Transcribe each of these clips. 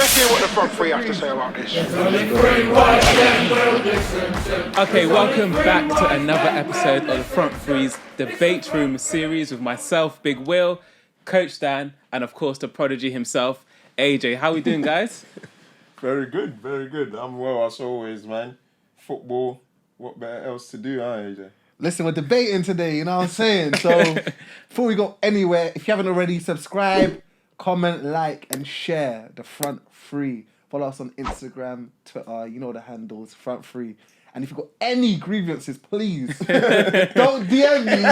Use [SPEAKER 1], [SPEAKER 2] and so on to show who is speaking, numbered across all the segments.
[SPEAKER 1] Let's hear what the front three have to say about this.
[SPEAKER 2] Okay, welcome back to another episode of the Front Three's Debate Room series with myself, Big Will, Coach Dan, and of course the prodigy himself, AJ. How we doing, guys?
[SPEAKER 3] Very good, very good. I'm well as always, man. Football, what better else to do, huh, AJ?
[SPEAKER 4] Listen, we're debating today, you know what I'm saying? So, before we go anywhere, if you haven't already, subscribe, comment, like, and share the Front Three. Follow us on Instagram, Twitter, you know the handles, Front Three. And if you've got any grievances, please, don't DM me.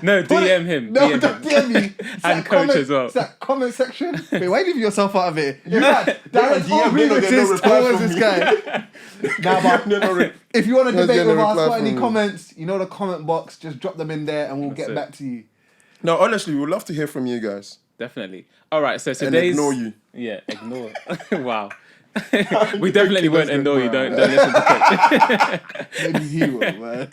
[SPEAKER 2] No, DM him.
[SPEAKER 4] No,
[SPEAKER 2] DM
[SPEAKER 4] don't
[SPEAKER 2] him.
[SPEAKER 4] DM me. It's
[SPEAKER 2] And Coach as well.
[SPEAKER 4] It's that comment section. Wait, why are you leaving yourself out of it? You had direct
[SPEAKER 3] DM,
[SPEAKER 4] grievances
[SPEAKER 3] reply
[SPEAKER 4] towards
[SPEAKER 3] from
[SPEAKER 4] this
[SPEAKER 3] me.
[SPEAKER 4] guy. Nah, but if you want to debate with us, got any
[SPEAKER 3] from me.
[SPEAKER 4] comments, you know the comment box, just drop them in there and we'll get back to you.
[SPEAKER 3] No, honestly, we would love to hear from you guys.
[SPEAKER 2] Definitely. All right, so
[SPEAKER 3] And
[SPEAKER 2] today's...
[SPEAKER 3] ignore you.
[SPEAKER 2] Yeah, ignore. Wow. We definitely won't ignore you. Don't listen to Coach.
[SPEAKER 4] Maybe he will, man.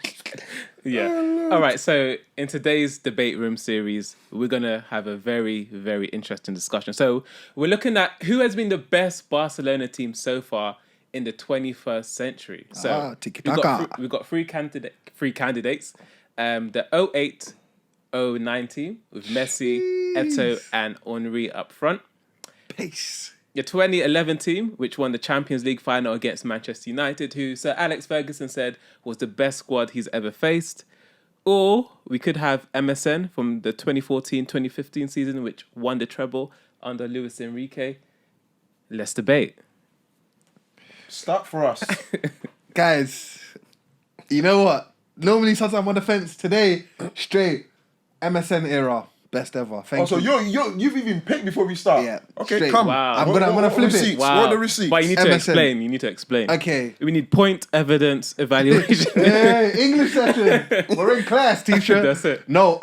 [SPEAKER 2] Yeah. All right. So in today's debate room series, we're gonna have a very, very interesting discussion. So we're looking at who has been the best Barcelona team so far in the 21st century. So
[SPEAKER 4] tiki-taka.
[SPEAKER 2] we've got three candidates. The 08-09 team with Messi, Eto'o, and Henry up front.
[SPEAKER 4] Peace.
[SPEAKER 2] Your 2011 team, which won the Champions League final against Manchester United, who Sir Alex Ferguson said was the best squad he's ever faced. Or we could have MSN from the 2014-2015 season, which won the treble under Luis Enrique. Let's debate.
[SPEAKER 3] Start for us.
[SPEAKER 4] Guys, you know what? Normally, sometimes I'm on the fence. Today, straight MSN era. Best ever. Thank you.
[SPEAKER 3] So you've even picked before we start.
[SPEAKER 4] Yeah,
[SPEAKER 3] Okay,
[SPEAKER 4] straight.
[SPEAKER 3] come.
[SPEAKER 2] Wow.
[SPEAKER 4] I'm gonna flip it.
[SPEAKER 3] receipts?
[SPEAKER 2] Wow.
[SPEAKER 3] What are the receipts?
[SPEAKER 2] But you need to
[SPEAKER 4] MSN.
[SPEAKER 2] explain. You need to explain.
[SPEAKER 4] Okay.
[SPEAKER 2] We need point, evidence, evaluation.
[SPEAKER 4] Hey, English session. We're in class, teacher.
[SPEAKER 2] That's it.
[SPEAKER 4] No,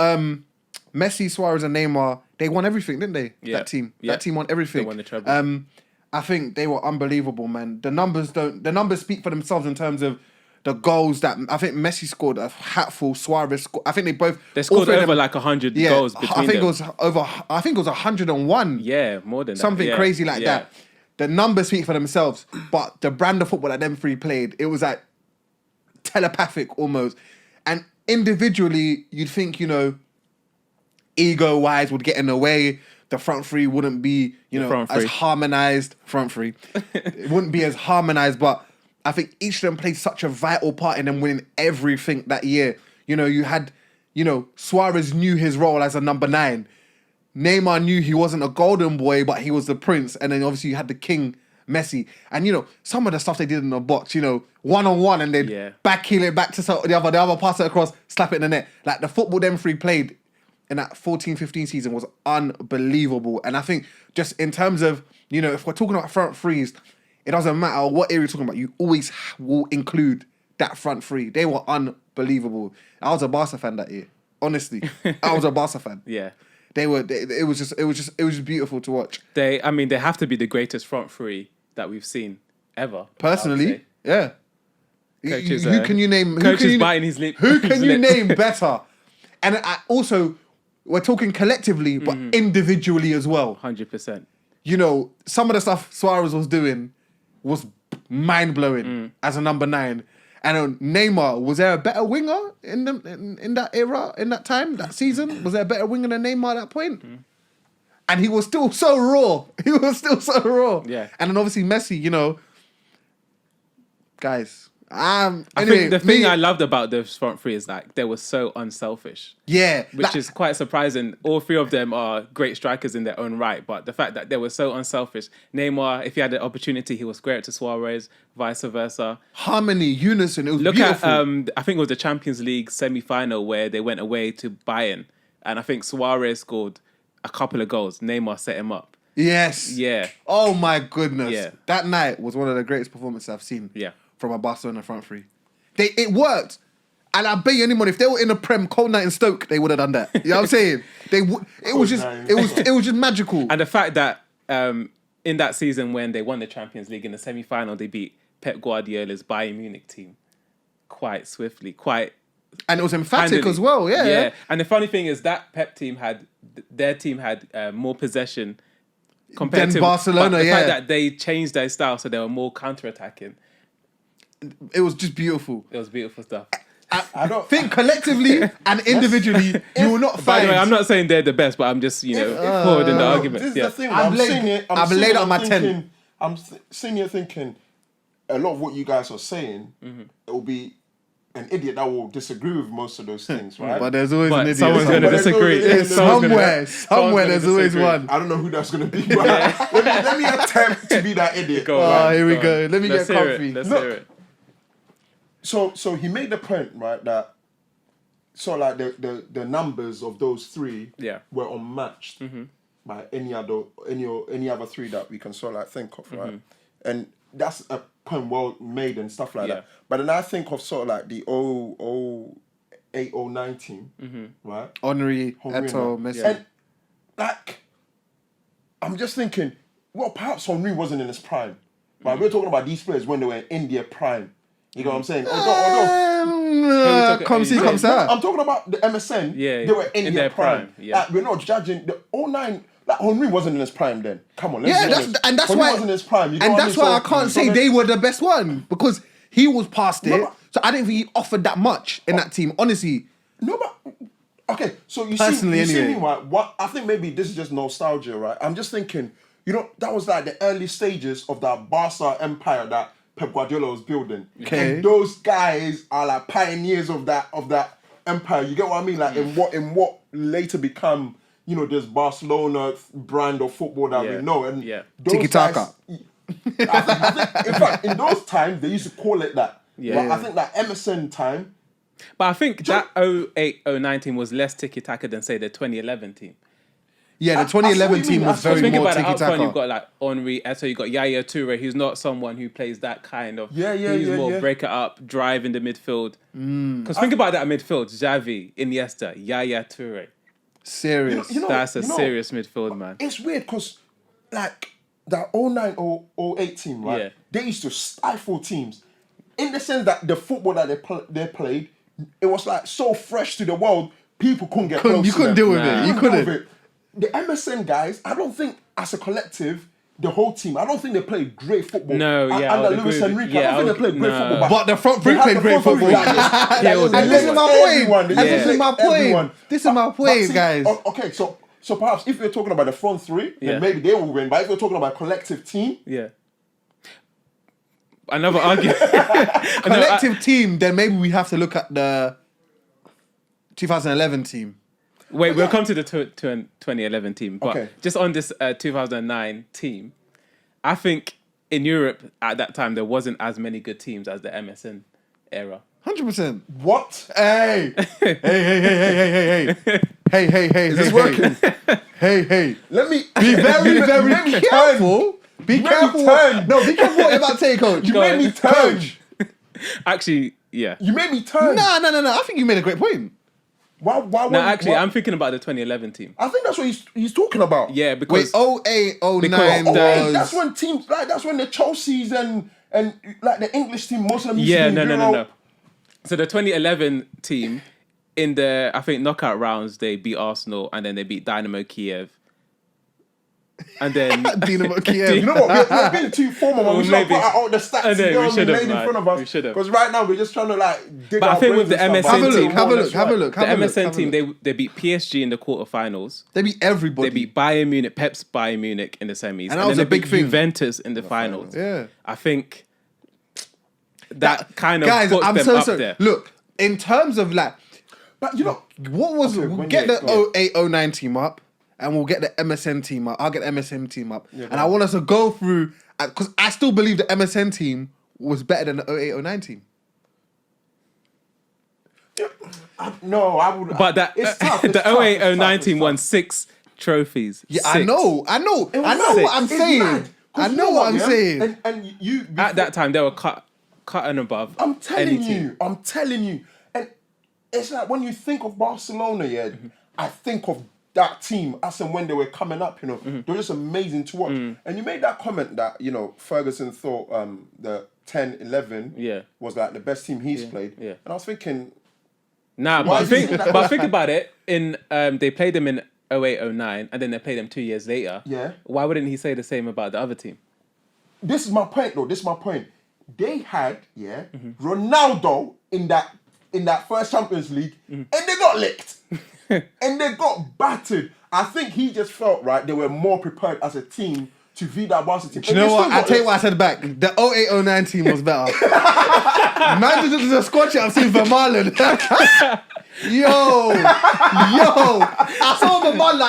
[SPEAKER 4] Messi, Suarez, and Neymar, they won everything, didn't they?
[SPEAKER 2] Yeah.
[SPEAKER 4] That team.
[SPEAKER 2] Yeah.
[SPEAKER 4] That team won everything.
[SPEAKER 2] They won the treble.
[SPEAKER 4] I think they were unbelievable, man. The numbers speak for themselves in terms of the goals that I think Messi scored a hatful, Suarez scored. I think
[SPEAKER 2] They scored over like 100 goals between
[SPEAKER 4] I think
[SPEAKER 2] them.
[SPEAKER 4] it was over. I think it was 101.
[SPEAKER 2] Yeah, more than that.
[SPEAKER 4] Something
[SPEAKER 2] Yeah,
[SPEAKER 4] crazy like
[SPEAKER 2] yeah.
[SPEAKER 4] that. The numbers speak for themselves, but the brand of football that them three played, it was like telepathic almost. And individually, you'd think, ego-wise would get in the way. The front three wouldn't be,
[SPEAKER 2] front
[SPEAKER 4] as
[SPEAKER 2] three.
[SPEAKER 4] harmonized. Front three. It wouldn't be as harmonized, but I think each of them played such a vital part in them winning everything that year. You had, Suarez knew his role as a number 9. Neymar knew he wasn't a golden boy, but he was the prince. And then obviously you had the king, Messi. And, some of the stuff they did in the box, one-on-one, and they'd backheel it back to the other, pass it across, slap it in the net. Like, the football them three played in that 14-15 season was unbelievable. And I think just in terms of, if we're talking about front threes, it doesn't matter what area you're talking about, you always will include that front three. They were unbelievable. I was a Barca fan that year. Honestly, I was a Barca fan.
[SPEAKER 2] Yeah.
[SPEAKER 4] It was just beautiful to watch.
[SPEAKER 2] They have to be the greatest front three that we've seen ever.
[SPEAKER 4] Personally, yeah.
[SPEAKER 2] Coach is,
[SPEAKER 4] who can you name?
[SPEAKER 2] Coach is biting his lip.
[SPEAKER 4] Who can you name better? And also, we're talking collectively, but individually as well.
[SPEAKER 2] 100%.
[SPEAKER 4] Some of the stuff Suarez was doing was mind-blowing as a number 9. And Neymar, was there a better winger in that era, in that time, that season? Was there a better winger than Neymar at that point? And he was still so raw.
[SPEAKER 2] Yeah.
[SPEAKER 4] And then obviously Messi, guys.
[SPEAKER 2] I think the thing I loved about those front three is like they were so unselfish.
[SPEAKER 4] Yeah.
[SPEAKER 2] Which is quite surprising. All three of them are great strikers in their own right, but the fact that they were so unselfish. Neymar, if he had the opportunity, he was square to Suarez, vice versa.
[SPEAKER 4] Harmony, unison, it was
[SPEAKER 2] Look
[SPEAKER 4] beautiful.
[SPEAKER 2] at, I think it was the Champions League semi-final where they went away to Bayern, and I think Suarez scored a couple of goals. Neymar set him up.
[SPEAKER 4] Yes.
[SPEAKER 2] Yeah.
[SPEAKER 4] Oh my goodness.
[SPEAKER 2] Yeah.
[SPEAKER 4] That night was one of the greatest performances I've seen.
[SPEAKER 2] Yeah.
[SPEAKER 4] From a Barcelona front three. It worked. And I bet you any money, if they were in the Prem, cold night in Stoke, they would have done that. You know what I'm saying? It was just magical.
[SPEAKER 2] And the fact that in that season when they won the Champions League in the semi-final, they beat Pep Guardiola's Bayern Munich team quite swiftly,
[SPEAKER 4] and it was emphatic
[SPEAKER 2] handily.
[SPEAKER 4] as well, yeah.
[SPEAKER 2] Yeah, and the funny thing is that Pep team had more possession compared
[SPEAKER 4] Then
[SPEAKER 2] to
[SPEAKER 4] Barcelona,
[SPEAKER 2] but the
[SPEAKER 4] yeah.
[SPEAKER 2] fact that they changed their style, so they were more counter-attacking.
[SPEAKER 4] It was just beautiful.
[SPEAKER 2] It was beautiful stuff.
[SPEAKER 3] I don't
[SPEAKER 4] Think collectively and individually, you will not
[SPEAKER 2] By
[SPEAKER 4] find.
[SPEAKER 2] the way, I'm not saying they're the best, but I'm just forwarding the argument.
[SPEAKER 3] This is
[SPEAKER 2] Yeah.
[SPEAKER 3] the thing.
[SPEAKER 4] I've
[SPEAKER 3] I'm
[SPEAKER 4] laid-
[SPEAKER 3] seeing it.
[SPEAKER 4] I've
[SPEAKER 3] seeing
[SPEAKER 4] laid
[SPEAKER 3] it,
[SPEAKER 4] out
[SPEAKER 3] I'm
[SPEAKER 4] my
[SPEAKER 3] thinking,
[SPEAKER 4] 10.
[SPEAKER 3] I'm sitting here thinking, a lot of what you guys are saying, it will be an idiot that will disagree with most of those things, right?
[SPEAKER 4] But there's always
[SPEAKER 2] But
[SPEAKER 4] an idiot.
[SPEAKER 2] someone's going to
[SPEAKER 3] But there's
[SPEAKER 2] disagree.
[SPEAKER 3] always- yeah,
[SPEAKER 2] Someone's gonna-
[SPEAKER 4] Somewhere, there's always
[SPEAKER 2] disagree.
[SPEAKER 4] one.
[SPEAKER 3] I don't know who that's gonna be, but let me attempt to be that idiot.
[SPEAKER 2] Go
[SPEAKER 4] Oh,
[SPEAKER 2] on,
[SPEAKER 4] here we
[SPEAKER 2] on.
[SPEAKER 4] go. Let me
[SPEAKER 2] Let's
[SPEAKER 4] get
[SPEAKER 2] hear
[SPEAKER 4] comfy.
[SPEAKER 2] It. Let's
[SPEAKER 3] Look.
[SPEAKER 2] hear it.
[SPEAKER 3] So he made the point, right, that like the numbers of those three were unmatched by any other three that we can sort of like think of, right? And that's a point well made and stuff like that. But then I think of sort of like the 08-09 team, right?
[SPEAKER 4] Henry, Eto'o,
[SPEAKER 3] and-
[SPEAKER 4] Messi.
[SPEAKER 3] And like, I'm just thinking, well, perhaps Henry wasn't in his prime. But we're talking about these players when they were in their prime. You know what I'm saying? Although
[SPEAKER 4] Come see, come sir.
[SPEAKER 3] I'm talking about the MSN.
[SPEAKER 2] Yeah,
[SPEAKER 3] they were in their prime.
[SPEAKER 2] yeah.
[SPEAKER 3] Like, we're not judging the 09. Like, Henry wasn't in his prime then. Come on, let's
[SPEAKER 4] Yeah,
[SPEAKER 3] be honest.
[SPEAKER 4] that's
[SPEAKER 3] Henry
[SPEAKER 4] why.
[SPEAKER 3] wasn't in his prime. You know
[SPEAKER 4] And
[SPEAKER 3] what I
[SPEAKER 4] that's
[SPEAKER 3] mean?
[SPEAKER 4] why I
[SPEAKER 3] So-
[SPEAKER 4] can't
[SPEAKER 3] so
[SPEAKER 4] say
[SPEAKER 3] then-
[SPEAKER 4] they were the best one because he was past
[SPEAKER 3] No,
[SPEAKER 4] it.
[SPEAKER 3] but-
[SPEAKER 4] So I didn't think he offered that much in that team. Honestly,
[SPEAKER 3] No, but okay. So you
[SPEAKER 4] Personally,
[SPEAKER 3] see
[SPEAKER 4] anyway.
[SPEAKER 3] me, right? What I think maybe this is just nostalgia, right? I'm just thinking, that was like the early stages of that Barca empire that Pep Guardiola was building.
[SPEAKER 4] Okay.
[SPEAKER 3] And those guys are like pioneers of that empire. You get what I mean? Like in what later become, this Barcelona brand of football that
[SPEAKER 2] Yeah.
[SPEAKER 3] we know. And
[SPEAKER 2] Yeah.
[SPEAKER 3] those
[SPEAKER 4] Tiki-taka.
[SPEAKER 3] guys- I think, in fact, in those times they used to call it that.
[SPEAKER 2] Yeah.
[SPEAKER 3] But I think that Emerson time.
[SPEAKER 2] But I think that 08-09 team was less tiki-taka than, say, the 2011 team.
[SPEAKER 4] yeah,
[SPEAKER 3] I
[SPEAKER 4] the
[SPEAKER 3] see what
[SPEAKER 4] 2011
[SPEAKER 3] you
[SPEAKER 4] team
[SPEAKER 3] mean.
[SPEAKER 4] was
[SPEAKER 3] I
[SPEAKER 4] very
[SPEAKER 2] Think
[SPEAKER 4] more
[SPEAKER 2] about it,
[SPEAKER 4] tiki
[SPEAKER 2] up front you've
[SPEAKER 4] taka.
[SPEAKER 2] got like Henry, Eto'o, you've got Yaya Toure, who's not someone who plays that kind of...
[SPEAKER 3] Yeah,
[SPEAKER 2] He's more
[SPEAKER 3] yeah.
[SPEAKER 2] break it up, drive in the midfield. Because think about that midfield, Xavi, Iniesta, Yaya Toure.
[SPEAKER 4] Serious.
[SPEAKER 2] That's a serious midfield, man.
[SPEAKER 3] It's weird because, like, that 09-08 team, right?
[SPEAKER 2] Yeah.
[SPEAKER 3] They used to stifle teams in the sense that the football that they played, it was like so fresh to the world, people couldn't get close
[SPEAKER 4] You
[SPEAKER 3] to
[SPEAKER 4] couldn't
[SPEAKER 3] them.
[SPEAKER 4] deal with
[SPEAKER 2] Nah.
[SPEAKER 4] it. You
[SPEAKER 3] Couldn't deal with
[SPEAKER 4] couldn't.
[SPEAKER 3] it. The MSN guys, I don't think as a collective, the whole team, I don't think they played great football.
[SPEAKER 2] No, yeah, I
[SPEAKER 3] Under
[SPEAKER 2] would
[SPEAKER 3] Luis
[SPEAKER 2] agree with-
[SPEAKER 3] Enrique,
[SPEAKER 2] yeah,
[SPEAKER 3] I
[SPEAKER 2] I
[SPEAKER 3] don't think
[SPEAKER 2] would-
[SPEAKER 3] they played great
[SPEAKER 2] no.
[SPEAKER 3] football.
[SPEAKER 4] But the front
[SPEAKER 3] they
[SPEAKER 4] three
[SPEAKER 3] had
[SPEAKER 4] played
[SPEAKER 3] the
[SPEAKER 4] great
[SPEAKER 3] front three
[SPEAKER 4] football.
[SPEAKER 3] that
[SPEAKER 2] Killed
[SPEAKER 3] they
[SPEAKER 2] it.
[SPEAKER 4] And this is my
[SPEAKER 3] everyone.
[SPEAKER 4] point.
[SPEAKER 3] They
[SPEAKER 4] This is
[SPEAKER 3] played
[SPEAKER 4] my
[SPEAKER 3] everyone.
[SPEAKER 4] point. This is my
[SPEAKER 3] But
[SPEAKER 4] point,
[SPEAKER 3] see,
[SPEAKER 4] guys.
[SPEAKER 3] Okay, so perhaps if you're talking about the front three,
[SPEAKER 2] Yeah.
[SPEAKER 3] then maybe they will win. But if you're talking about collective team,
[SPEAKER 2] Yeah. Another argument.
[SPEAKER 4] Collective team, then maybe we have to look at the 2011 team.
[SPEAKER 2] Wait, we'll come to the 2011 team. But
[SPEAKER 3] Okay.
[SPEAKER 2] just on this 2009 team, I think in Europe at that time, there wasn't as many good teams as the MSN era.
[SPEAKER 4] 100%.
[SPEAKER 3] what?
[SPEAKER 4] Hey. Hey. Is
[SPEAKER 3] this working?
[SPEAKER 4] Hey.
[SPEAKER 3] Let me
[SPEAKER 4] Be very, very
[SPEAKER 3] let me
[SPEAKER 4] careful. Be
[SPEAKER 3] made me
[SPEAKER 4] careful.
[SPEAKER 3] turn.
[SPEAKER 4] No, be careful what you're about to say, coach.
[SPEAKER 3] You made me turn.
[SPEAKER 4] Coach.
[SPEAKER 2] Actually, yeah.
[SPEAKER 3] You made me turn.
[SPEAKER 4] No. I think you made a great point.
[SPEAKER 3] Why?
[SPEAKER 2] No, actually, I'm thinking about the 2011 team.
[SPEAKER 3] I think that's what he's talking about.
[SPEAKER 2] Yeah,
[SPEAKER 4] Wait,
[SPEAKER 2] because
[SPEAKER 4] 08, 09
[SPEAKER 2] Because
[SPEAKER 4] was...
[SPEAKER 3] That's when teams like that's when the Chelsea's and like the English team, most of them used
[SPEAKER 2] yeah,
[SPEAKER 3] to be
[SPEAKER 2] no.
[SPEAKER 3] Euro.
[SPEAKER 2] So the 2011 team in the I think knockout rounds they beat Arsenal and then they beat Dynamo Kiev. And then
[SPEAKER 4] Dynamo Kiev.
[SPEAKER 3] You know what? We're being too formal.
[SPEAKER 2] Well,
[SPEAKER 3] We should
[SPEAKER 2] maybe.
[SPEAKER 3] put out the stats
[SPEAKER 2] I know, we
[SPEAKER 3] what I mean,
[SPEAKER 2] should've,
[SPEAKER 3] laid in
[SPEAKER 2] man.
[SPEAKER 3] front of us.
[SPEAKER 2] We should've.
[SPEAKER 3] Because right now we're just trying to like dig
[SPEAKER 2] But I
[SPEAKER 3] our
[SPEAKER 2] think
[SPEAKER 3] brains
[SPEAKER 2] with the
[SPEAKER 3] and stuff,
[SPEAKER 2] MSN
[SPEAKER 3] but
[SPEAKER 2] team-
[SPEAKER 3] I think
[SPEAKER 4] Have a
[SPEAKER 3] that's
[SPEAKER 4] look.
[SPEAKER 3] right.
[SPEAKER 2] the MSN team they beat PSG in the quarterfinals.
[SPEAKER 4] They beat everybody.
[SPEAKER 2] They beat Bayern Munich, Pep's Bayern Munich in the semis,
[SPEAKER 4] And that was
[SPEAKER 2] then
[SPEAKER 4] a
[SPEAKER 2] they
[SPEAKER 4] big
[SPEAKER 2] beat
[SPEAKER 4] thing.
[SPEAKER 2] Juventus in the finals.
[SPEAKER 4] Yeah.
[SPEAKER 2] I think that kind of
[SPEAKER 4] Guys,
[SPEAKER 2] puts
[SPEAKER 4] I'm
[SPEAKER 2] them
[SPEAKER 4] so
[SPEAKER 2] up
[SPEAKER 4] sorry.
[SPEAKER 2] there.
[SPEAKER 4] Look, in terms of like,
[SPEAKER 3] But you know,
[SPEAKER 4] what was
[SPEAKER 3] Okay,
[SPEAKER 4] we'll
[SPEAKER 3] when
[SPEAKER 4] get
[SPEAKER 3] you-
[SPEAKER 4] the
[SPEAKER 3] go
[SPEAKER 4] 08, 09 team up, and we'll get the MSN team up. I'll get the MSN team up, and
[SPEAKER 3] go
[SPEAKER 4] I
[SPEAKER 3] on.
[SPEAKER 4] want us to go through because I still believe the MSN team was better than the 08, 09 team.
[SPEAKER 3] no, I would.
[SPEAKER 2] But that
[SPEAKER 3] it's tough. It's
[SPEAKER 2] the
[SPEAKER 3] tough,
[SPEAKER 2] 08,
[SPEAKER 3] it's tough,
[SPEAKER 2] 09
[SPEAKER 3] it's
[SPEAKER 2] team
[SPEAKER 3] tough.
[SPEAKER 2] won 6 trophies.
[SPEAKER 4] Yeah,
[SPEAKER 2] 6.
[SPEAKER 4] I know
[SPEAKER 3] It was
[SPEAKER 4] what I'm
[SPEAKER 3] It's
[SPEAKER 4] saying.
[SPEAKER 3] mad. 'Cause
[SPEAKER 4] I
[SPEAKER 3] you
[SPEAKER 4] know what I'm
[SPEAKER 3] yeah?
[SPEAKER 4] saying.
[SPEAKER 3] And you
[SPEAKER 2] At that time, they were cut and above.
[SPEAKER 3] I'm telling
[SPEAKER 2] any team.
[SPEAKER 3] you. And it's like when you think of Barcelona, yeah,
[SPEAKER 2] Mm-hmm.
[SPEAKER 3] I think of that team as and when they were coming up, you know,
[SPEAKER 2] Mm-hmm.
[SPEAKER 3] they were just amazing to watch.
[SPEAKER 2] Mm.
[SPEAKER 3] And you made that comment that, you know, Ferguson thought the 10-11
[SPEAKER 2] Yeah.
[SPEAKER 3] was like the best team he's played.
[SPEAKER 2] yeah.
[SPEAKER 3] And I was thinking,
[SPEAKER 2] Nah,
[SPEAKER 3] Why
[SPEAKER 2] but
[SPEAKER 3] is he saying that?
[SPEAKER 2] think about it. In they played them in 08-09, and then they play them 2 years later.
[SPEAKER 3] Yeah.
[SPEAKER 2] Why wouldn't he say the same about the other team?
[SPEAKER 3] This is my point, though. This is my point. They had Ronaldo in that first Champions League, and they got licked, and they got battered. I think he just felt they were more prepared as a team to beat that Barca team.
[SPEAKER 4] Do you know what? I'll tell you what I said back. The 08-09 team was better. Man, this is a squad sheet I've seen for Marlon. Yo, I saw the man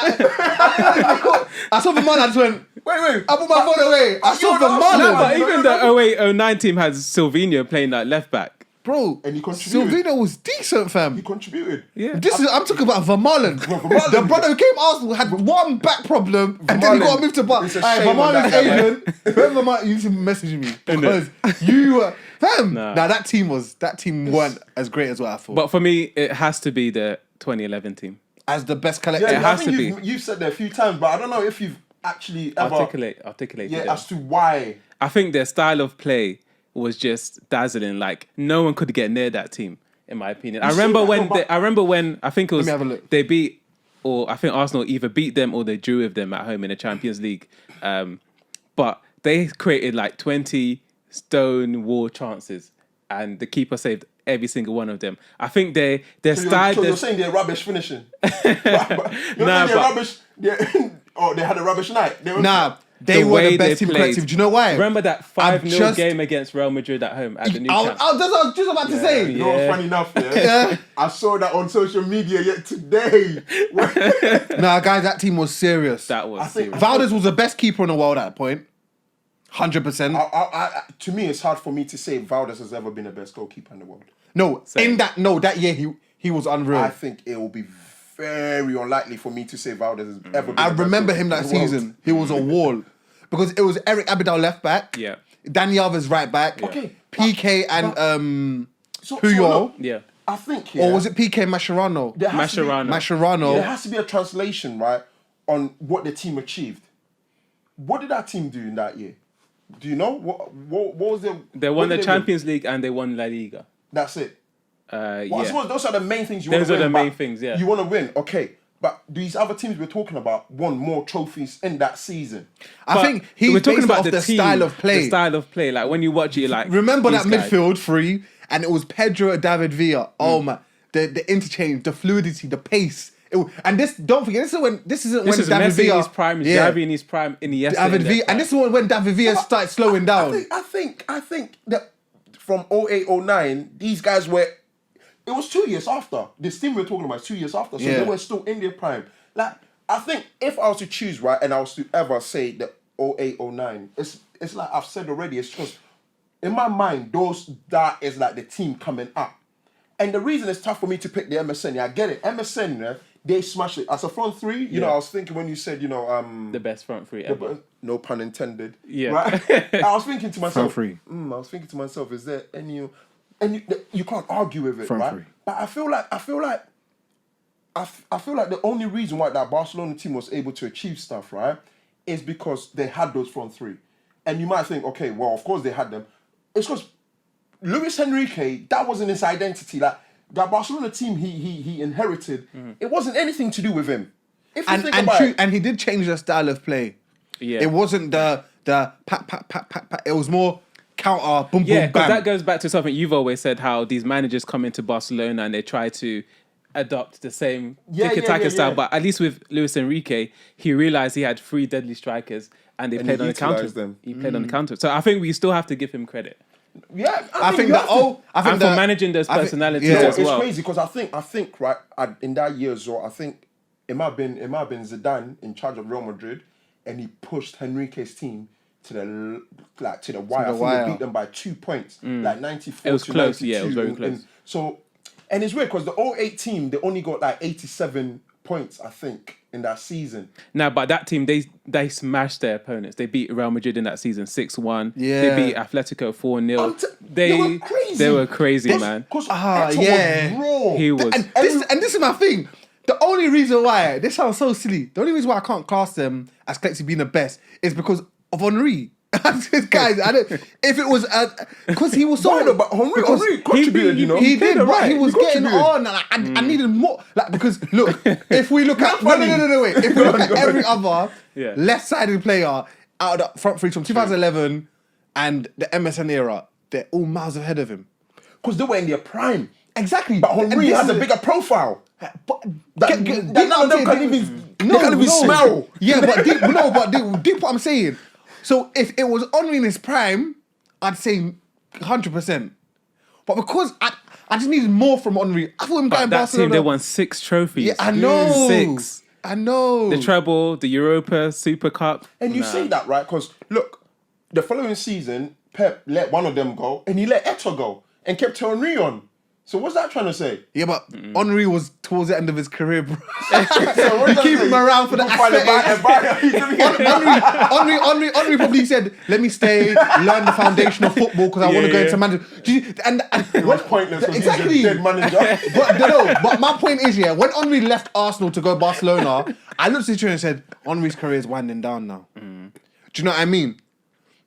[SPEAKER 4] I just went, wait, I put my phone away. I saw the man.
[SPEAKER 2] No, but even the 08-09 team has Silvinho playing like left back.
[SPEAKER 4] Bro,
[SPEAKER 3] and he contributed.
[SPEAKER 4] Silvino was decent, fam.
[SPEAKER 3] He contributed.
[SPEAKER 2] Yeah.
[SPEAKER 4] I'm talking about Vermaelen. The brother who came Arsenal had one back problem, and then he got moved to Barca. Vermaelen's Asian. Whoever Vermaelen, you need to message me because you, fam. Nah, that team weren't as great as what I thought.
[SPEAKER 2] But for me, it has to be the 2011 team
[SPEAKER 4] as the best collective.
[SPEAKER 3] Yeah,
[SPEAKER 2] it has to be.
[SPEAKER 3] You've said that a few times, but I don't know if you've actually ever
[SPEAKER 2] articulated it.
[SPEAKER 3] as to why.
[SPEAKER 2] I think their style of play was just dazzling. Like no one could get near that team, in my opinion. I remember when I think it was
[SPEAKER 4] Let me have a look.
[SPEAKER 2] they beat, or I think Arsenal either beat them or they drew with them at home in the Champions League. But they created like 20 stone wall chances, and the keeper saved every single one of them. I think their style.
[SPEAKER 3] You're saying they're rubbish finishing. You're saying they're rubbish. They had a rubbish night.
[SPEAKER 4] They were the best team collective. Do you know why?
[SPEAKER 2] Remember that 5-0 game against Real Madrid at home at the new camp?
[SPEAKER 4] I was just about to say.
[SPEAKER 3] You know what's funny enough? I saw that on social media yet today.
[SPEAKER 4] Guys, that team was serious.
[SPEAKER 2] That was serious.
[SPEAKER 4] Valdez was the best keeper in the world at that point. 100%.
[SPEAKER 3] To me, it's hard for me to say Valdez has ever been the best goalkeeper in the world.
[SPEAKER 4] That year he was unreal.
[SPEAKER 3] I think it will be very unlikely for me to say Valdez has ever been.
[SPEAKER 4] I remember him that season. He was a wall. Because it was Eric Abidal left back.
[SPEAKER 2] Yeah.
[SPEAKER 4] Danny Alves right back.
[SPEAKER 3] Yeah. Okay.
[SPEAKER 4] PK and Puyol.
[SPEAKER 2] Yeah.
[SPEAKER 3] I think
[SPEAKER 4] Or was it PK Mascherano?
[SPEAKER 2] Mascherano.
[SPEAKER 3] There has to be a translation, right, on what the team achieved. What did that team do in that year? Do you know? What was their...
[SPEAKER 2] They won the Champions League and they won La Liga.
[SPEAKER 3] That's it.
[SPEAKER 2] I
[SPEAKER 3] suppose those are the main things you want to win.
[SPEAKER 2] Those are the main things, yeah.
[SPEAKER 3] You want to win, okay. But these other teams we're talking about won more trophies in that season.
[SPEAKER 4] I think we're talking about the style of play.
[SPEAKER 2] The style of play. Like when you watch it, you're like...
[SPEAKER 4] Remember that midfield three, and it was Pedro and David Villa. Oh my... The interchange, the fluidity, the pace. And this, don't forget, this isn't when David
[SPEAKER 2] Messi
[SPEAKER 4] Villa...
[SPEAKER 2] in his prime, Xavi in his prime, Iniesta
[SPEAKER 4] David Villa, and this is when David Villa started slowing down.
[SPEAKER 3] I think that from 08-09, these guys were... It was 2 years after. This team we're talking about is 2 years after. So they were still in their prime. Like, I think if I was to choose, right, and I was to ever say that 08-09, it's like I've said already, it's just, in my mind, that is like the team coming up. And the reason it's tough for me to pick the MSN, I get it. MSN, they smashed it. As a front three, you know, I was thinking when you said, the
[SPEAKER 2] best front three ever.
[SPEAKER 3] No pun intended.
[SPEAKER 2] Yeah.
[SPEAKER 3] Right? I was thinking to myself,
[SPEAKER 4] front three.
[SPEAKER 3] I was thinking to myself, is there any... And you can't argue with it,
[SPEAKER 4] Front
[SPEAKER 3] right?
[SPEAKER 4] three.
[SPEAKER 3] But I feel like the only reason why that Barcelona team was able to achieve stuff, right, is because they had those front three. And you might think, okay, well, of course they had them. It's because Luis Enrique, that wasn't his identity. Like that Barcelona team he inherited, it wasn't anything to do with him. If you think about it,
[SPEAKER 4] and he did change the style of play.
[SPEAKER 2] Yeah.
[SPEAKER 4] It wasn't the pat. It was more counter, boom,
[SPEAKER 2] Yeah,
[SPEAKER 4] boom,
[SPEAKER 2] because
[SPEAKER 4] bam.
[SPEAKER 2] that goes back to something you've always said, how these managers come into Barcelona and they try to adopt the same tiki-taka style. But at least with Luis Enrique, he realised he had 3 deadly strikers and they played on the counter. He played on the counter. So I think we still have to give him credit.
[SPEAKER 3] Yeah,
[SPEAKER 4] I think
[SPEAKER 2] for managing those personalities as well.
[SPEAKER 3] It's crazy because I think right in that year as well, I think it might have been Zidane in charge of Real Madrid, and he pushed Enrique's team to the wire. I think they beat them by 2 points, like 94
[SPEAKER 2] It was
[SPEAKER 3] to
[SPEAKER 2] close,
[SPEAKER 3] 92.
[SPEAKER 2] yeah, it was very close.
[SPEAKER 3] And it's weird because the 08 team, they only got like 87 points, I think, in that season.
[SPEAKER 2] Now, but that team, they smashed their opponents. They beat Real Madrid in that season 6-1.
[SPEAKER 4] Yeah.
[SPEAKER 2] They beat Atletico 4-0.
[SPEAKER 3] They were crazy.
[SPEAKER 2] They were crazy, man.
[SPEAKER 3] Because
[SPEAKER 4] was
[SPEAKER 3] raw.
[SPEAKER 2] He was.
[SPEAKER 4] And this is my thing. The only reason why, this sounds so silly, the only reason why I can't class them as collectively being the best is because of Henry. Guys, I don't. If it was because he was so.
[SPEAKER 3] But Henry contributed, you know.
[SPEAKER 4] He did, but he was getting
[SPEAKER 3] contributed.
[SPEAKER 4] on. Like, I needed more. Like because look, if we look at no, wait. If we look at every other left-sided player out of the front three from 2011 and the MSN era, they're all miles ahead of him.
[SPEAKER 3] Because they were in their prime.
[SPEAKER 4] Exactly.
[SPEAKER 3] But Henry has a bigger profile. But none of them can't even smell.
[SPEAKER 4] Yeah, but deep what I'm saying. So if it was Henry in his prime, I'd say 100%. But because I just needed more from Henry, I thought him going Barcelona.
[SPEAKER 2] Team, they won 6 trophies.
[SPEAKER 4] Yeah, I know.
[SPEAKER 2] 6.
[SPEAKER 4] I know.
[SPEAKER 2] The treble, the Europa, Super Cup.
[SPEAKER 3] And you say that, right? Because look, the following season, Pep let one of them go, and he let Eto'o go, and kept Henry on. So what's that trying to say?
[SPEAKER 4] Yeah, but Henry was towards the end of his career, bro.
[SPEAKER 3] So
[SPEAKER 4] you keep him around for the Henry probably said, "Let me stay, learn the foundation of football because I want to go into management." And
[SPEAKER 3] it was pointless.
[SPEAKER 4] Exactly.
[SPEAKER 3] He's a dead manager.
[SPEAKER 4] but my point is, when Henry left Arsenal to go Barcelona, I looked at him and said, "Henry's career is winding down now." Do you know what I mean?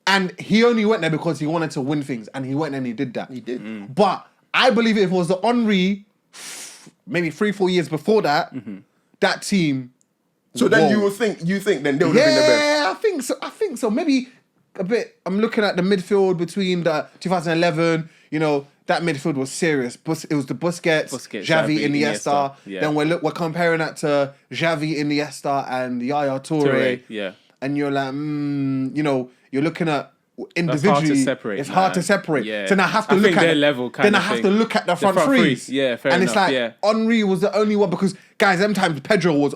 [SPEAKER 4] And he only went there because he wanted to win things, and he went and he did that.
[SPEAKER 3] He did.
[SPEAKER 4] But I believe if it was the Henry, maybe 3-4 years before that, that team.
[SPEAKER 3] So then you think then they would have been the best.
[SPEAKER 4] Yeah, I think so. Maybe a bit. I'm looking at the midfield between the 2011. You know that midfield was serious. It was the Busquets, Xavi, Iniesta.
[SPEAKER 2] Yeah.
[SPEAKER 4] Then we're comparing that to Xavi, Iniesta, and Yaya Toure.
[SPEAKER 2] Yeah.
[SPEAKER 4] And you're like, you're looking at. Individually, it's hard to separate.
[SPEAKER 2] Yeah.
[SPEAKER 4] So then I have to look at
[SPEAKER 2] their level.
[SPEAKER 4] Then I have to look at the front threes.
[SPEAKER 2] Yeah, fair
[SPEAKER 4] and
[SPEAKER 2] enough.
[SPEAKER 4] And it's like Henry was the only one because guys, sometimes Pedro was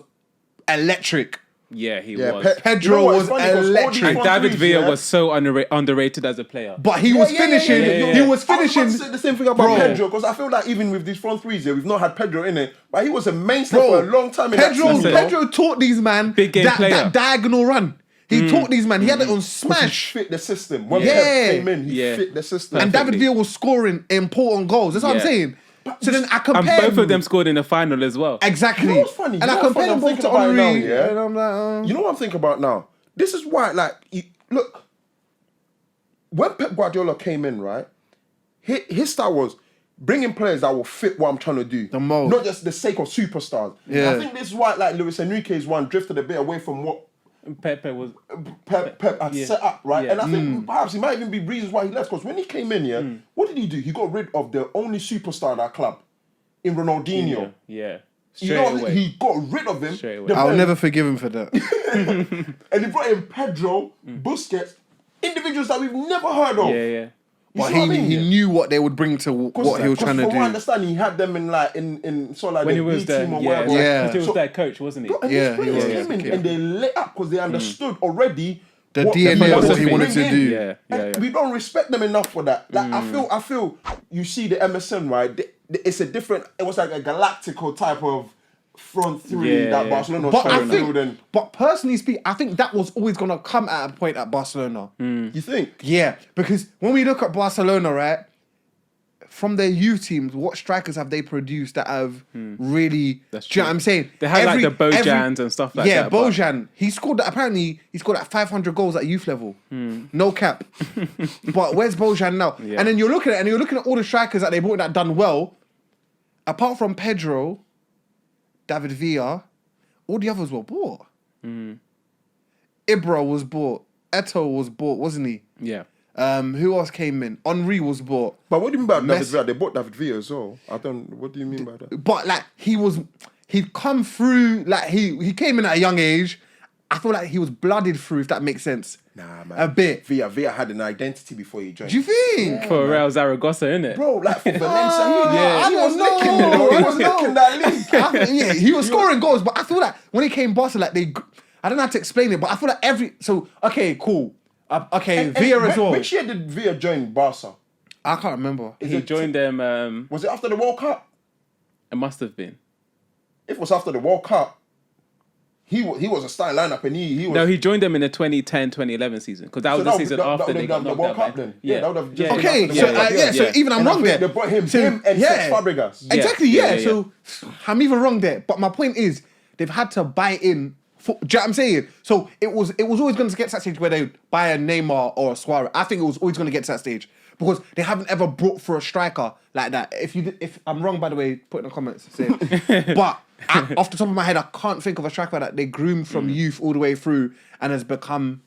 [SPEAKER 4] electric.
[SPEAKER 2] Yeah, he was.
[SPEAKER 4] Pedro was electric.
[SPEAKER 2] And David Villa was so underrated as a player.
[SPEAKER 4] But he was finishing. He was finishing.
[SPEAKER 3] I was about to say the same thing about Pedro because I feel like even with these front threes here, we've not had Pedro in it, but he was a mainstay for a long time.
[SPEAKER 4] Pedro taught these man
[SPEAKER 2] big game player.
[SPEAKER 4] That diagonal run. He taught these man. He had it on smash.
[SPEAKER 3] He fit the system. When Pep came in, he fit the system.
[SPEAKER 4] And David Villa was scoring important goals. That's what I'm saying. So then I compare.
[SPEAKER 2] And both of them scored in the final as well.
[SPEAKER 4] Exactly.
[SPEAKER 3] You know what's funny?
[SPEAKER 4] And I compare them both to Henry.
[SPEAKER 3] Yeah?
[SPEAKER 4] And I'm like,
[SPEAKER 3] You know what I'm thinking about now? This is why, look, when Pep Guardiola came in, right, his style was bringing players that will fit what I'm trying to do.
[SPEAKER 4] The mold.
[SPEAKER 3] Not just the sake of superstars.
[SPEAKER 4] Yeah.
[SPEAKER 3] I think this is why, Luis Enrique's one drifted a bit away from what
[SPEAKER 2] Pep
[SPEAKER 3] had set up, right? And I think perhaps it might even be reasons why he left. Because when he came in, what did he do? He got rid of the only superstar at that club in Ronaldinho.
[SPEAKER 2] Yeah.
[SPEAKER 3] You know what? He got rid of him.
[SPEAKER 4] I'll never forgive him for that.
[SPEAKER 3] And he brought in Pedro, Busquets, individuals that we've never heard of.
[SPEAKER 2] Yeah.
[SPEAKER 4] But he knew what they would bring to what he was trying to do.
[SPEAKER 3] From what I understand, he had them in sort of
[SPEAKER 2] when
[SPEAKER 3] the
[SPEAKER 2] he was
[SPEAKER 3] B team or whatever.
[SPEAKER 2] He was their coach, wasn't he?
[SPEAKER 3] And these players came in and they lit up because they understood already
[SPEAKER 4] the DNA of what he wanted to do.
[SPEAKER 3] And we don't respect them enough for that. Like I feel you see the MSN, right? It's a different. It was like a galactical type of front three that Barcelona was trying to build.
[SPEAKER 4] But personally speaking, I think that was always going to come at a point at Barcelona.
[SPEAKER 3] You think?
[SPEAKER 4] Yeah, because when we look at Barcelona, right, from their youth teams, what strikers have they produced that have really...
[SPEAKER 2] That's
[SPEAKER 4] do you know what I'm saying?
[SPEAKER 2] They had the Bojans and stuff like that.
[SPEAKER 4] Yeah, Bojan. He scored 500 goals at youth level. No cap. But where's Bojan now?
[SPEAKER 2] Yeah.
[SPEAKER 4] And then you're looking at all the strikers that they brought that done well. Apart from Pedro, David Villa, all the others were bought. Ibra was bought. Eto'o was bought, wasn't he?
[SPEAKER 2] Yeah.
[SPEAKER 4] Who else came in? Henry was bought.
[SPEAKER 3] But what do you mean by David Villa? They bought David Villa as well. What do you mean by that?
[SPEAKER 4] But he'd come through, he came in at a young age. I feel like he was blooded through, if that makes sense.
[SPEAKER 3] Nah, man.
[SPEAKER 4] A bit.
[SPEAKER 3] Villa had an identity before he joined.
[SPEAKER 4] Do you think?
[SPEAKER 2] For Real Zaragoza, innit?
[SPEAKER 3] Bro, like for Valencia,
[SPEAKER 4] I
[SPEAKER 3] was
[SPEAKER 4] don't
[SPEAKER 3] licking
[SPEAKER 4] know.
[SPEAKER 3] it. He was licking that league.
[SPEAKER 4] Yeah, he was scoring goals, but I feel like when he came Barca, I don't know how to explain it, but I feel like okay, cool. Villa as well.
[SPEAKER 3] Which year did Villa join Barca?
[SPEAKER 4] I can't remember.
[SPEAKER 2] He joined them...
[SPEAKER 3] was it after the World Cup?
[SPEAKER 2] It must have been.
[SPEAKER 3] If it was after the World Cup, he was a starting lineup and he was...
[SPEAKER 2] No, he joined them in the 2010-2011 season because that was the season after they got
[SPEAKER 3] the
[SPEAKER 2] knocked
[SPEAKER 3] World
[SPEAKER 2] out.
[SPEAKER 3] Cup then. Yeah, that would have just...
[SPEAKER 4] Okay, so even I'm wrong there.
[SPEAKER 3] They brought him and Cesc Fabregas.
[SPEAKER 4] Exactly, yeah. So I'm even wrong there. But my point is, they've had to buy in Do you know what I'm saying? So it was always going to get to that stage where they buy a Neymar or a Suarez. I think it was always going to get to that stage because they haven't ever brought for a striker like that. If I'm wrong, by the way, put in the comments. Say it. But off the top of my head, I can't think of a striker that they groomed from youth all the way through and has become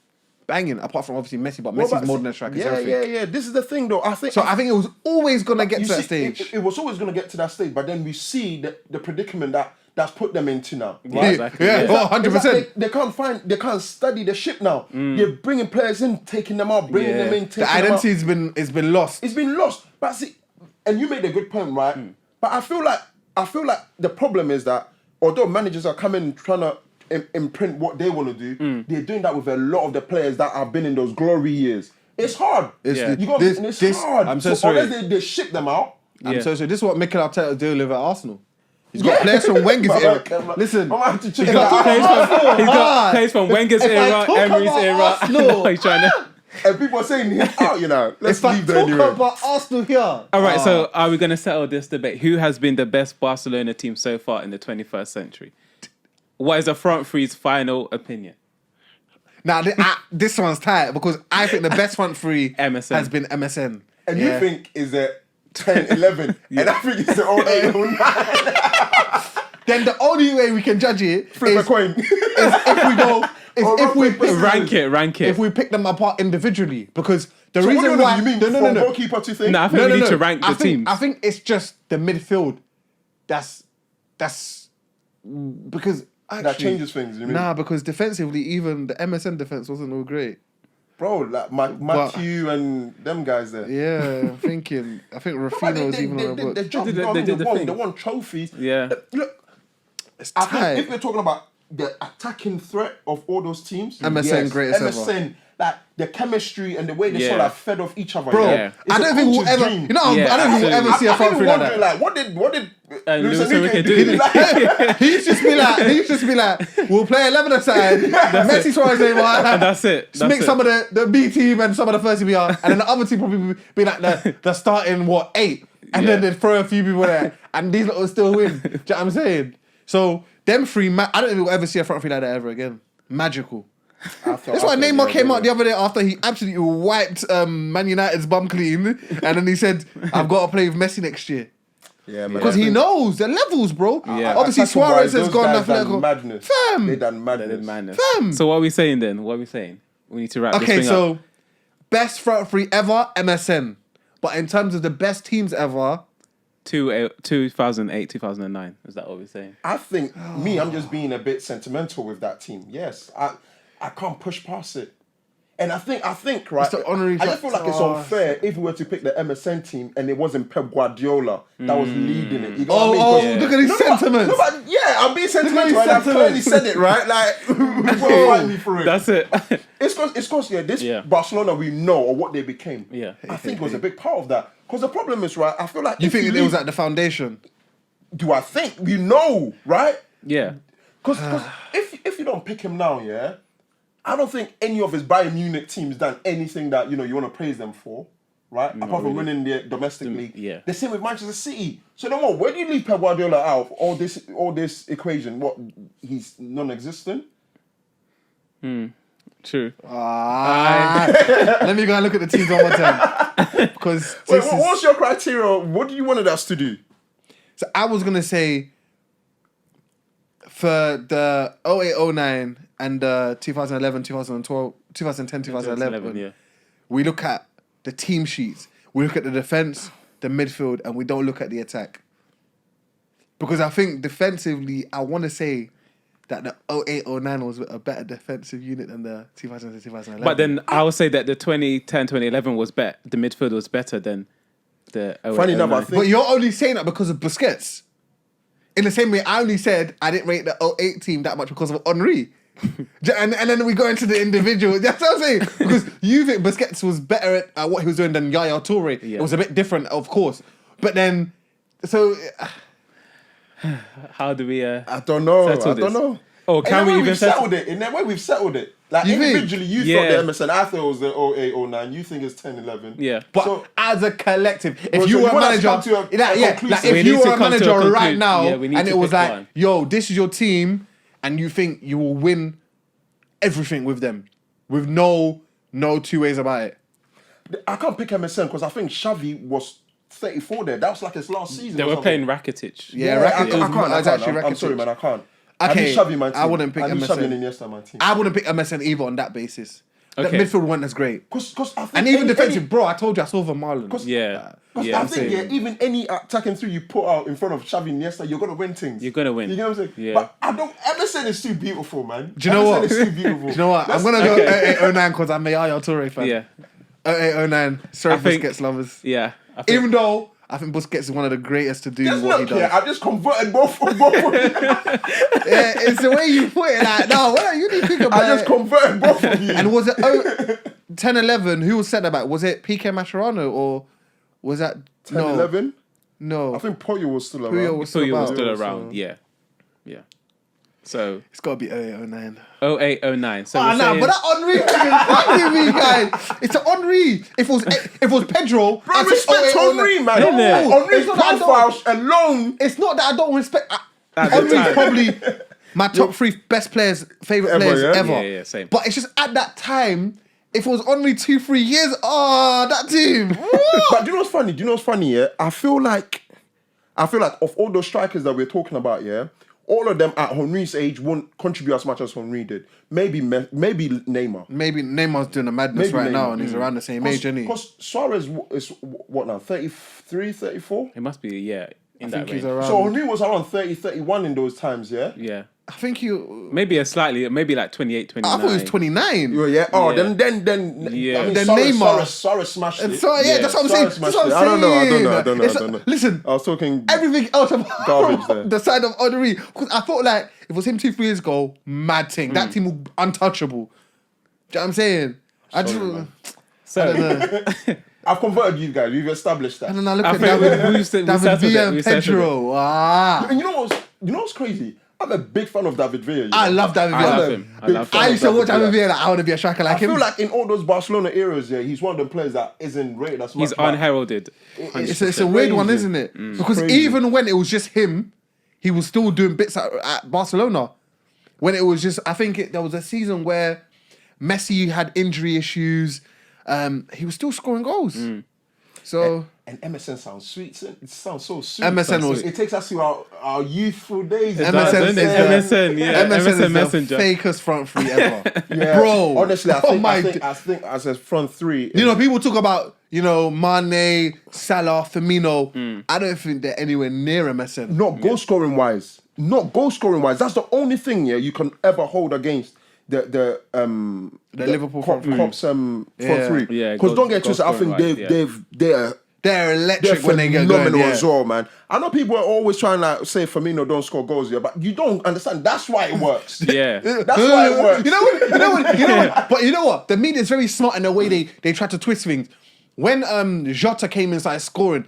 [SPEAKER 4] banging. Apart from obviously Messi, but Messi's more than a striker.
[SPEAKER 3] Yeah. This is the thing, though. I think
[SPEAKER 4] it was always going to get to that stage.
[SPEAKER 3] It was always going to get to that stage, but then we see the predicament that's put them into now. Right?
[SPEAKER 2] Exactly.
[SPEAKER 4] Yeah, 100%.
[SPEAKER 3] They can't study the ship now. They're bringing players in, taking them out, bringing them in.
[SPEAKER 4] The identity has been lost.
[SPEAKER 3] It's been lost. But see, and you made a good point, right? But I feel like the problem is that although managers are coming trying to imprint what they want to do, they're doing that with a lot of the players that have been in those glory years. It's hard. It's hard.
[SPEAKER 4] I'm so sorry.
[SPEAKER 3] Unless they ship them out.
[SPEAKER 4] I'm so sorry. This is what Mikel Arteta deal with at Arsenal. He's got players from Wenger's era. Listen,
[SPEAKER 2] he's got players from Wenger's era, Emery's era. He's trying to.
[SPEAKER 3] And people are saying he's out, you know. Let's leave that
[SPEAKER 4] anyway. Talk about Arsenal here.
[SPEAKER 2] All right, so are we going to settle this debate? Who has been the best Barcelona team so far in the 21st century? What is the front three's final opinion?
[SPEAKER 4] Now, this one's tight because I think the best front three
[SPEAKER 2] MSN.
[SPEAKER 4] has been MSN.
[SPEAKER 3] And you think is it 10, 11, and I think it's the 08, 09.
[SPEAKER 4] Then the only way we can judge it
[SPEAKER 3] Flip a coin.
[SPEAKER 4] is if we go... If we
[SPEAKER 2] rank it.
[SPEAKER 4] If we pick them apart individually, because the
[SPEAKER 3] So
[SPEAKER 4] reason why
[SPEAKER 3] you mean from goalkeeper to thing?
[SPEAKER 2] No, I think we need to rank the teams.
[SPEAKER 4] I think it's just the midfield. That's because actually,
[SPEAKER 3] that changes things. You mean?
[SPEAKER 4] Nah, because defensively, even the MSN defense wasn't all great.
[SPEAKER 3] Bro, like Matthew and them guys there.
[SPEAKER 4] Yeah, I think Rafinha was even on the book.
[SPEAKER 3] They won trophies.
[SPEAKER 2] Yeah.
[SPEAKER 3] Look,
[SPEAKER 4] It's
[SPEAKER 3] I
[SPEAKER 4] tight.
[SPEAKER 3] think if we're talking about the attacking threat of all those teams,
[SPEAKER 4] MSN greatest
[SPEAKER 3] MSN, like the chemistry and the way they sort of fed off each other.
[SPEAKER 4] Bro,
[SPEAKER 3] yeah.
[SPEAKER 4] I don't think we'll ever. You know, I don't think we'll ever see a front three like that.
[SPEAKER 3] Like, what did
[SPEAKER 2] Luis Enrique do?
[SPEAKER 4] He used to just be like, we'll play 11 aside, Messi, Suarez, Neymar,
[SPEAKER 2] and that's it.
[SPEAKER 4] Mix some of the B team and some of the first team, and then the other team probably be like the starting 8, and then they'd throw a few people there, and these lot will still win. Do you know what I'm saying? So them three, I don't think we'll ever see a front three like that ever again. Magical. That's why Neymar came out the other day after he absolutely wiped Man United's bum clean, and then he said, "I've got to play with Messi next year."
[SPEAKER 3] Yeah, man.
[SPEAKER 4] Because he knows the levels, bro.
[SPEAKER 2] Yeah.
[SPEAKER 4] Obviously, Suarez has gone off level.
[SPEAKER 3] Madness.
[SPEAKER 4] Fam.
[SPEAKER 3] They done madness.
[SPEAKER 4] Fam.
[SPEAKER 2] So what are we saying then? We need to wrap this thing up.
[SPEAKER 4] So best front three ever, MSN. But in terms of the best teams ever,
[SPEAKER 2] 2008, 2009. Is that what we're saying?
[SPEAKER 3] I think I'm just being a bit sentimental with that team. Yes, I can't push past it. And I think right. I just feel like it's unfair if we were to pick the MSN team and it wasn't Pep Guardiola that was leading it. You know what I mean?
[SPEAKER 4] Look at his sentiments.
[SPEAKER 3] I'm being sentimental and I've clearly said it, right? Like, don't fight me for it.
[SPEAKER 2] That's it.
[SPEAKER 3] It's because this Barcelona we know or what they became. Yeah, I think it was a big part of that. Because the problem is, right, I feel like
[SPEAKER 4] you think it was at the foundation.
[SPEAKER 3] Do I think you know, right?
[SPEAKER 2] Yeah.
[SPEAKER 3] Because if you don't pick him now, yeah, I don't think any of his Bayern Munich teams done anything that you want to praise them for, right? Apart from winning the domestic league. Yeah. The same with Manchester City. So then what? Where do you leave Pep Guardiola out of all this equation? What? He's non-existent.
[SPEAKER 2] True.
[SPEAKER 4] Let me go and look at the teams one more time. Because
[SPEAKER 3] what's your criteria? What do you wanted us to do?
[SPEAKER 4] So I was gonna say for the 08-09 and the 2011, 2012, 2010, 2011, we look at the team sheets. We look at the defense, the midfield, and we don't look at the attack. Because I think defensively, I want to say that the 08-09 was a better defensive unit than the 2010-2011.
[SPEAKER 2] But then I would say that the 2010-2011 was better. The midfield was better than the 08-09.
[SPEAKER 3] Funny enough, I think...
[SPEAKER 4] But you're only saying that because of Busquets. In the same way, I only said I didn't rate the 08 team that much because of Henry. and then we go into the individual. That's what I'm saying. Because you think Busquets was better at what he was doing than Yaya Toure. Yeah. It was a bit different, of course. But then, so...
[SPEAKER 2] How do we
[SPEAKER 3] I don't know.
[SPEAKER 2] Oh, can we even
[SPEAKER 3] settle it? In that way, we've settled it. Like, individually, you thought the MSN. I thought it was the 08-09. You think it's 10-11.
[SPEAKER 2] Yeah.
[SPEAKER 4] But as a collective, if you were a manager... if you were a manager right now, and it was like, yo, this is your team, and you think you will win everything with them, with no two ways about it.
[SPEAKER 3] I can't pick MSN because I think Xavi was 34 there. That was like his last season.
[SPEAKER 2] They were playing Rakitic.
[SPEAKER 3] Yeah, Rakitic. I'm sorry, man, I can't.
[SPEAKER 4] Okay,
[SPEAKER 3] I need Xavi, my team.
[SPEAKER 4] I wouldn't pick
[SPEAKER 3] I need
[SPEAKER 4] MSN.
[SPEAKER 3] Xavi and Iniesta, my team.
[SPEAKER 4] I wouldn't pick MSN either on that basis.
[SPEAKER 2] Okay.
[SPEAKER 4] That midfield one is great.
[SPEAKER 3] Cause I think
[SPEAKER 4] And even defensive, bro, I told you I saw Van Marlen.
[SPEAKER 3] I think even any attacking three you put out in front of Xavi and Iniesta, you're gonna win things.
[SPEAKER 2] You're gonna win.
[SPEAKER 3] You know what I'm saying?
[SPEAKER 2] Yeah.
[SPEAKER 3] But MSN is too beautiful, man.
[SPEAKER 4] Do you know what?
[SPEAKER 3] MSN is too beautiful.
[SPEAKER 4] Do you know what? I'm gonna go 0809 because I'm a Yaya Toure fan.
[SPEAKER 2] Yeah.
[SPEAKER 4] 0809. Sorry,
[SPEAKER 2] I think-
[SPEAKER 4] Busquets lovers.
[SPEAKER 2] Yeah.
[SPEAKER 4] Even though I think Busquets is one of the greatest to do
[SPEAKER 3] Just
[SPEAKER 4] what he
[SPEAKER 3] look
[SPEAKER 4] does.
[SPEAKER 3] here, I just converted both of them.
[SPEAKER 4] Yeah, it's the way you put it. Like, no, what you need to think about
[SPEAKER 3] I just converted both of you.
[SPEAKER 4] And was it 10-11? Who was centre back? Was it Piqué Mascherano or was that
[SPEAKER 3] 10-11?
[SPEAKER 4] No.
[SPEAKER 3] I think Poyo was still around.
[SPEAKER 4] Puyol was still
[SPEAKER 2] Puyol was
[SPEAKER 4] about.
[SPEAKER 2] still around. Yeah. So
[SPEAKER 4] It's got to be 0809.
[SPEAKER 2] 0809. So
[SPEAKER 4] Oh,
[SPEAKER 2] we're
[SPEAKER 4] no,
[SPEAKER 2] saying,
[SPEAKER 4] but that Henri thing is me, guys. It's an Henri. If it was Pedro,
[SPEAKER 3] Bro,
[SPEAKER 4] I'd say
[SPEAKER 3] respect
[SPEAKER 4] 0809.
[SPEAKER 3] Henri, man.
[SPEAKER 4] No,
[SPEAKER 3] Henri's
[SPEAKER 4] it's not that I
[SPEAKER 3] profiles
[SPEAKER 4] don't-
[SPEAKER 3] alone.
[SPEAKER 4] It's not that I don't respect.
[SPEAKER 2] At the
[SPEAKER 4] Henri's
[SPEAKER 2] time.
[SPEAKER 4] probably my top 3 best players, favourite
[SPEAKER 3] Ever,
[SPEAKER 4] players
[SPEAKER 3] yeah?
[SPEAKER 4] ever.
[SPEAKER 2] Yeah, same.
[SPEAKER 4] But it's just at that time, if it was Henri 2-3 years, that team.
[SPEAKER 3] But do you know what's funny? Yeah, I feel like of all those strikers that we're talking about, yeah, all of them at Henri's age won't contribute as much as Henri did. Maybe Neymar.
[SPEAKER 4] Maybe Neymar's doing a madness
[SPEAKER 3] Maybe
[SPEAKER 4] right now
[SPEAKER 3] Neymar.
[SPEAKER 4] and he's around the same age, isn't he?
[SPEAKER 3] Because Suarez is what now? 33, 34?
[SPEAKER 2] it must be, in
[SPEAKER 4] I
[SPEAKER 2] that
[SPEAKER 4] think he's
[SPEAKER 2] range.
[SPEAKER 4] around.
[SPEAKER 3] So Henri was around 30, 31 in those times, yeah?
[SPEAKER 2] Yeah.
[SPEAKER 4] I think
[SPEAKER 2] Maybe like 28, 29.
[SPEAKER 4] I thought he was 29.
[SPEAKER 3] Yeah. Oh,
[SPEAKER 2] Yeah.
[SPEAKER 3] then
[SPEAKER 2] Yeah.
[SPEAKER 3] I mean,
[SPEAKER 4] Then
[SPEAKER 3] Suarez,
[SPEAKER 4] Neymar.
[SPEAKER 3] Suarez smashed it.
[SPEAKER 4] And so that's what I'm saying.
[SPEAKER 3] Suarez
[SPEAKER 4] That's
[SPEAKER 3] smashed
[SPEAKER 4] what
[SPEAKER 3] it.
[SPEAKER 4] I'm saying.
[SPEAKER 3] I don't know.
[SPEAKER 4] Listen,
[SPEAKER 3] I was talking
[SPEAKER 4] everything else
[SPEAKER 3] Garbage
[SPEAKER 4] from
[SPEAKER 3] there.
[SPEAKER 4] the side of Henri. Because I thought like if it was him 2-3 years ago, mad thing. That team was untouchable. Do you know what I'm saying? I don't know.
[SPEAKER 3] I've converted you guys. We've established that.
[SPEAKER 4] I don't know. Look
[SPEAKER 2] I
[SPEAKER 4] at
[SPEAKER 2] think
[SPEAKER 4] David,
[SPEAKER 2] we
[SPEAKER 4] David
[SPEAKER 2] settled
[SPEAKER 4] Villa
[SPEAKER 2] it,
[SPEAKER 4] and
[SPEAKER 2] we settled
[SPEAKER 4] Pedro. Ah.
[SPEAKER 3] And you know what's crazy? I'm a big fan of David Villa.
[SPEAKER 4] I love David
[SPEAKER 2] I
[SPEAKER 4] Villa.
[SPEAKER 2] love him. I love him.
[SPEAKER 4] I used to watch David Villa. Like, I want to be a striker like
[SPEAKER 3] I
[SPEAKER 4] him.
[SPEAKER 3] feel like in all those Barcelona eras, yeah, he's one of the players that isn't rated as much.
[SPEAKER 2] He's
[SPEAKER 3] but
[SPEAKER 2] unheralded.
[SPEAKER 4] It's a weird one, isn't it? Because
[SPEAKER 3] crazy.
[SPEAKER 4] even when it was just him, he was still doing bits at Barcelona. When it was just, I think there was a season where Messi had injury issues. He was still scoring goals. So
[SPEAKER 3] And MSN sounds sweet. It sounds so sweet.
[SPEAKER 4] MSN was.
[SPEAKER 3] It takes us to our youthful days.
[SPEAKER 4] MSN is
[SPEAKER 2] MSN, yeah.
[SPEAKER 4] MSN is
[SPEAKER 2] Messenger.
[SPEAKER 4] the fakest front three ever,
[SPEAKER 3] Yeah.
[SPEAKER 4] bro.
[SPEAKER 3] Honestly, I
[SPEAKER 4] Oh
[SPEAKER 3] think as a front three.
[SPEAKER 4] You know, people talk about Mane, Salah, Firmino. I don't think they're anywhere near MSN.
[SPEAKER 3] Not goal scoring wise. That's the only thing you can ever hold against the
[SPEAKER 4] Liverpool front three.
[SPEAKER 3] Klopp's front three.
[SPEAKER 2] Yeah,
[SPEAKER 3] Because don't get
[SPEAKER 2] goal
[SPEAKER 3] twisted. I think
[SPEAKER 2] scoring-wise,
[SPEAKER 3] they're
[SPEAKER 4] They're electric when they get
[SPEAKER 3] phenomenal
[SPEAKER 4] going. Yeah.
[SPEAKER 3] as well, man. I know people are always trying to say Firmino don't score goals here, but you don't understand. That's why it works.
[SPEAKER 2] Yeah.
[SPEAKER 3] That's why it works.
[SPEAKER 4] You know what? But you know what? The media is very smart in the way they try to twist things. When Jota came and started scoring,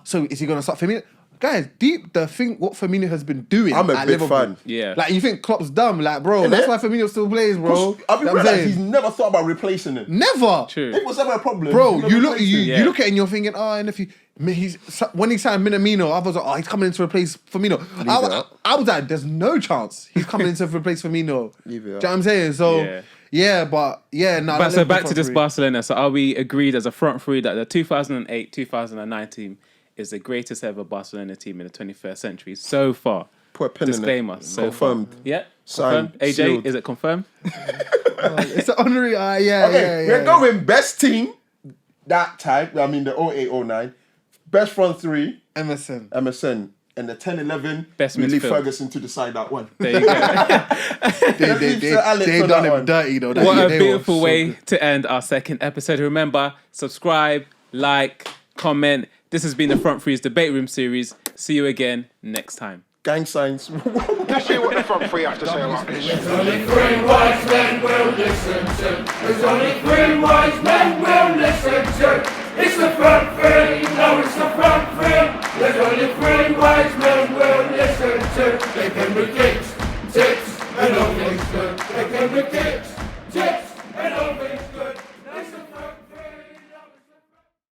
[SPEAKER 4] so is he gonna start Firmino? Guys, what Firmino has been doing.
[SPEAKER 3] I'm a
[SPEAKER 4] at
[SPEAKER 3] big
[SPEAKER 4] Liverpool.
[SPEAKER 3] fan.
[SPEAKER 2] Yeah.
[SPEAKER 4] Like you think Klopp's dumb, like bro. That's why Firmino still plays, bro.
[SPEAKER 3] I've been
[SPEAKER 4] You know what I'm
[SPEAKER 3] realized
[SPEAKER 4] saying?
[SPEAKER 3] he's never thought about replacing him.
[SPEAKER 4] Never.
[SPEAKER 2] True.
[SPEAKER 3] If it was ever a problem,
[SPEAKER 4] Bro,
[SPEAKER 3] he'd
[SPEAKER 4] you
[SPEAKER 3] never
[SPEAKER 4] look
[SPEAKER 3] replace him.
[SPEAKER 2] Yeah.
[SPEAKER 4] you look at it and you're thinking, and if when he signed Minamino, I was like, he's coming in to replace Firmino. I was like, there's no chance he's coming in to replace Firmino. Do you know what I'm saying? So
[SPEAKER 2] But so back to this Barcelona. So are we agreed as a front three that the 2008-2009 team is the greatest ever Barcelona team in the 21st century so far?
[SPEAKER 3] Put a pin
[SPEAKER 2] Disclaimer.
[SPEAKER 3] in it.
[SPEAKER 2] So
[SPEAKER 3] Confirmed.
[SPEAKER 2] far. Yeah.
[SPEAKER 3] Signed,
[SPEAKER 2] Confirmed. AJ,
[SPEAKER 3] sealed.
[SPEAKER 2] is it confirmed?
[SPEAKER 4] It's an honorary.
[SPEAKER 3] Okay, we're going best team that time. I mean the 08-09. Best front three, MSN. And the 10-11,
[SPEAKER 2] Best
[SPEAKER 3] we leave
[SPEAKER 2] midfield.
[SPEAKER 3] Ferguson to decide that one.
[SPEAKER 2] There you go.
[SPEAKER 4] They done him dirty though.
[SPEAKER 2] What a
[SPEAKER 4] They were
[SPEAKER 2] beautiful
[SPEAKER 4] so
[SPEAKER 2] way
[SPEAKER 4] good.
[SPEAKER 2] to end our second episode. Remember, subscribe, like, comment. This has been the Front Three's Debate Room series. See you again next time.
[SPEAKER 3] Gang signs.
[SPEAKER 1] Let's hear what the front three have to say about this.
[SPEAKER 5] There's only three wise men we'll listen to. There's only three wise men we'll listen to.